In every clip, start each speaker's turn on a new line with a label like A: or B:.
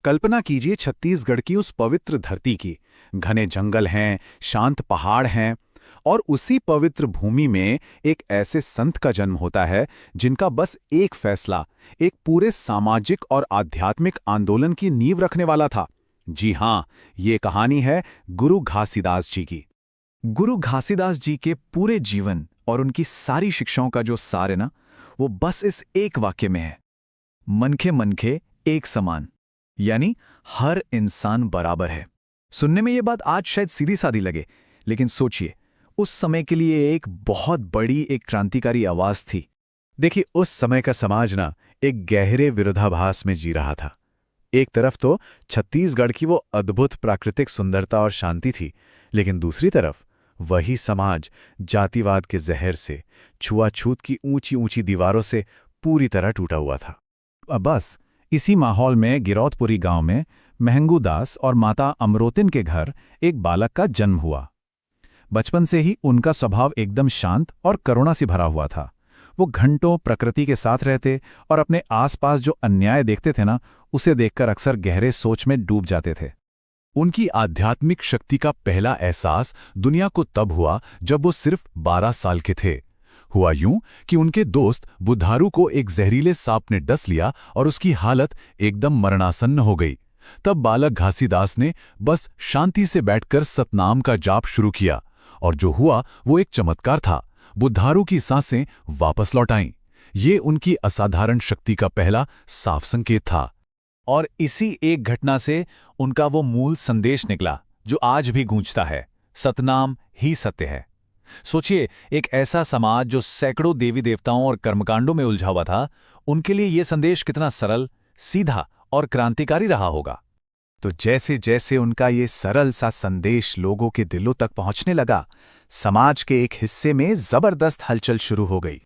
A: कल्पना कीजिए छत्तीसगढ़ की उस पवित्र धरती की। घने जंगल हैं, शांत पहाड़ हैं, और उसी पवित्र भूमि में एक ऐसे संत का जन्म होता है जिनका बस एक फैसला एक पूरे सामाजिक और आध्यात्मिक आंदोलन की नींव रखने वाला था। जी हां, ये कहानी है गुरु घासीदास जी की।
B: गुरु घासीदास जी के पूरे जीवन और उनकी सारी शिक्षाओं का जो सार है ना, वो बस इस एक वाक्य में है। मनखे मनखे एक समान, यानी हर इंसान बराबर है। सुनने में ये बात आज शायद सीधी सादी लगे, लेकिन सोचिए, उस समय के लिए एक बहुत बड़ी, एक क्रांतिकारी आवाज थी।
A: देखिए, उस समय का समाज ना एक गहरे विरोधाभास में जी रहा था। एक तरफ तो छत्तीसगढ़ की वो अद्भुत प्राकृतिक सुंदरता और शांति थी, लेकिन दूसरी तरफ वही समाज जातिवाद के जहर से, छुआछूत की ऊंची ऊंची दीवारों से पूरी तरह टूटा हुआ था। अब बस इसी माहौल में गिरौदपुरी गांव में महंगू दास और माता अमरोतिन के घर एक बालक का जन्म हुआ। बचपन से ही उनका स्वभाव एकदम शांत और करुणा से भरा हुआ था। वो घंटों प्रकृति के साथ रहते और अपने आसपास जो अन्याय देखते थे ना, उसे देखकर अक्सर गहरे सोच में डूब जाते थे। उनकी आध्यात्मिक शक्ति का पहला एहसास दुनिया को तब हुआ जब वो सिर्फ 12 साल के थे। हुआ यूं कि उनके दोस्त बुधारू को एक जहरीले सांप ने डस लिया और उसकी हालत एकदम मरणासन्न हो गई। तब बालक घासीदास ने बस शांति से बैठकर सतनाम का जाप शुरू किया, और जो हुआ वो एक चमत्कार था। बुधारू की सांसें वापस लौट आईं। ये उनकी असाधारण शक्ति का पहला साफ संकेत था। और इसी एक घटना से उनका वो मूल संदेश निकला जो आज भी गूंजता है, सतनाम ही सत्य है। सोचिए, एक ऐसा समाज जो सैकड़ों देवी देवताओं और कर्मकांडों में उलझा हुआ था, उनके लिए यह संदेश कितना सरल, सीधा और क्रांतिकारी रहा होगा।
B: तो जैसे जैसे उनका ये सरल सा संदेश लोगों के दिलों तक पहुंचने लगा, समाज के एक हिस्से में जबरदस्त हलचल शुरू हो गई।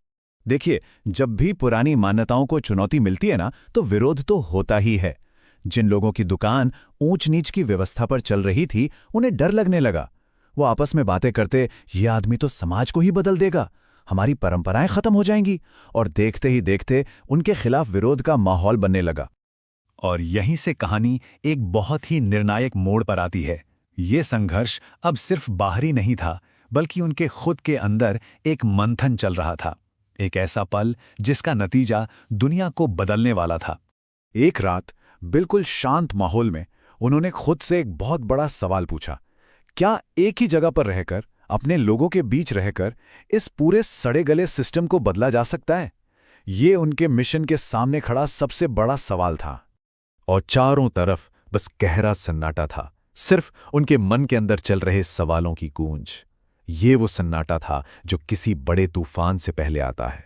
B: देखिए, जब भी पुरानी मान्यताओं को चुनौती मिलती है ना, तो विरोध तो होता ही है। जिन लोगों की दुकान ऊंच नीच की व्यवस्था पर चल रही थी, उन्हें डर लगने लगा। वो आपस में बातें करते, ये आदमी तो समाज को ही बदल देगा, हमारी परंपराएं खत्म हो जाएंगी। और देखते ही देखते उनके खिलाफ विरोध का माहौल बनने लगा। और यहीं से कहानी एक बहुत ही निर्णायक मोड़ पर आती है। ये संघर्ष अब सिर्फ बाहरी नहीं था, बल्कि उनके खुद के अंदर एक मंथन चल रहा था। एक ऐसा पल जिसका नतीजा दुनिया को बदलने वाला था। एक रात बिल्कुल शांत माहौल में उन्होंने खुद से एक बहुत बड़ा सवाल पूछा, क्या एक ही जगह पर रहकर, अपने लोगों के बीच रहकर, इस पूरे सड़े गले सिस्टम को बदला जा सकता है? ये उनके मिशन के सामने खड़ा सबसे बड़ा सवाल था। और चारों तरफ बस गहरा सन्नाटा था, सिर्फ उनके मन के अंदर चल रहे सवालों की गूंज। ये वो सन्नाटा था जो किसी बड़े तूफान से पहले आता है।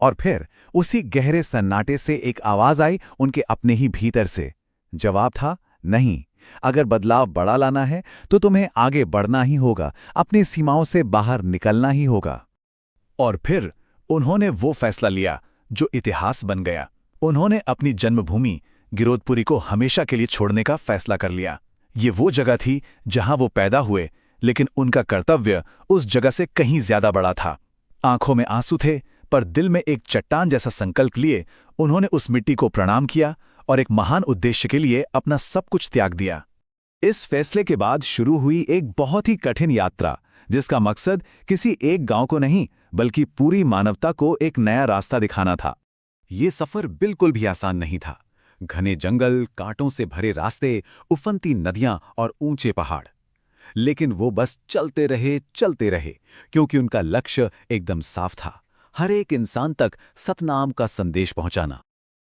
B: और फिर उसी गहरे सन्नाटे से एक आवाज आई उनके अपने ही भीतर से। जवाब था, नहीं, अगर बदलाव बड़ा लाना है तो तुम्हें आगे बढ़ना ही होगा, अपनी सीमाओं से बाहर निकलना ही होगा। और फिर उन्होंने वो फैसला लिया जो इतिहास बन गया। उन्होंने अपनी जन्मभूमि गिरौदपुरी को हमेशा के लिए छोड़ने का फैसला कर लिया। ये वो जगह थी जहां वो पैदा हुए, लेकिन उनका कर्तव्य उस जगह से कहीं ज्यादा बड़ा था। आंखों में आंसू थे, पर दिल में एक चट्टान जैसा संकल्प लिए उन्होंने उस मिट्टी को प्रणाम किया और एक महान उद्देश्य के लिए अपना सब कुछ त्याग दिया। इस फैसले के बाद शुरू हुई एक बहुत ही कठिन यात्रा, जिसका मकसद किसी एक गांव को नहीं, बल्कि पूरी मानवता को एक नया रास्ता दिखाना था। ये सफर बिल्कुल भी आसान नहीं था। घने जंगल, कांटों से भरे रास्ते, उफनती नदियां और ऊंचे पहाड़। लेकिन वो बस चलते रहे, क्योंकि उनका लक्ष्य एकदम साफ था, हर एक इंसान तक सतनाम का संदेश पहुंचाना।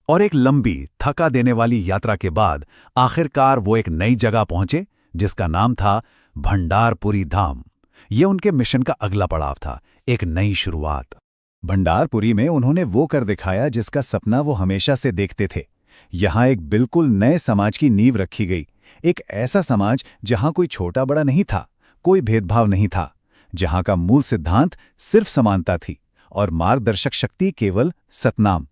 B: और एक लंबी, थका देने वाली यात्रा के बाद आखिरकार वो एक नई जगह पहुंचे, जिसका नाम था भंडारपुरी धाम। ये उनके मिशन का अगला पड़ाव था, एक नई शुरुआत। भंडारपुरी में उन्होंने वो कर दिखाया जिसका सपना वो हमेशा से देखते थे। यहाँ एक बिल्कुल नए समाज की नींव रखी गई, एक ऐसा समाज जहाँ कोई छोटा बड़ा नहीं था, कोई भेदभाव नहीं था, जहाँ का मूल सिद्धांत सिर्फ समानता थी और मार्गदर्शक शक्ति केवल सतनाम।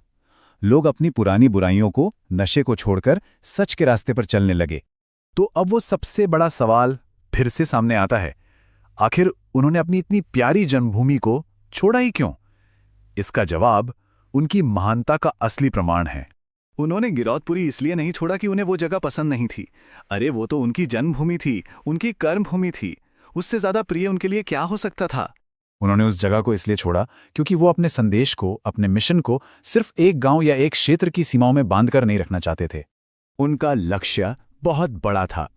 B: लोग अपनी पुरानी बुराइयों को, नशे को छोड़कर सच के रास्ते पर चलने लगे। तो अब वो सबसे बड़ा सवाल फिर से सामने आता है, आखिर उन्होंने अपनी इतनी प्यारी जन्मभूमि को छोड़ा ही क्यों? इसका जवाब उनकी महानता का असली प्रमाण है। उन्होंने गिरौदपुरी इसलिए नहीं छोड़ा कि उन्हें वो जगह पसंद नहीं थी। अरे वो तो उनकी जन्मभूमि थी, उनकी कर्मभूमि थी। उससे ज्यादा प्रिय उनके लिए क्या हो सकता था।
A: उन्होंने उस जगह को इसलिए छोड़ा क्योंकि वो अपने संदेश को, अपने मिशन को सिर्फ एक गांव या एक क्षेत्र की सीमाओं में बांधकर नहीं रखना चाहते थे।
B: उनका लक्ष्य बहुत बड़ा था।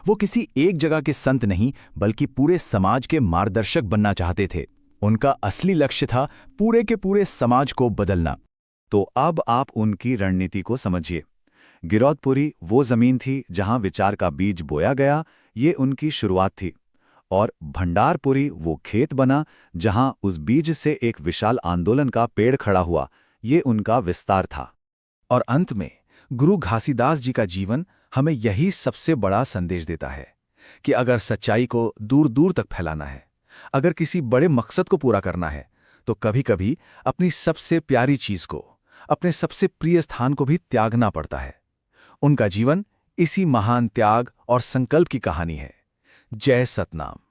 B: वो किसी एक जगह के संत नहीं बल्कि पूरे समाज के मार्गदर्शक बनना चाहते थे। उनका असली लक्ष्य था पूरे के पूरे समाज को बदलना। तो अब आप उनकी रणनीति को समझिए। गिरौदपुरी वो जमीन थी जहां विचार का बीज बोया गया, ये उनकी शुरुआत थी। और भंडारपुरी वो खेत बना जहां उस बीज से एक विशाल आंदोलन का पेड़ खड़ा हुआ, ये उनका विस्तार था।
A: और अंत में गुरु घासीदास जी का जीवन हमें यही सबसे बड़ा संदेश देता है कि अगर सच्चाई को दूर दूर तक फैलाना है, अगर किसी बड़े मकसद को पूरा करना है, तो कभी-कभी अपनी सबसे प्यारी चीज को, अपने सबसे प्रिय स्थान को भी त्यागना पड़ता है। उनका जीवन इसी महान त्याग और संकल्प की कहानी है। जय सतनाम।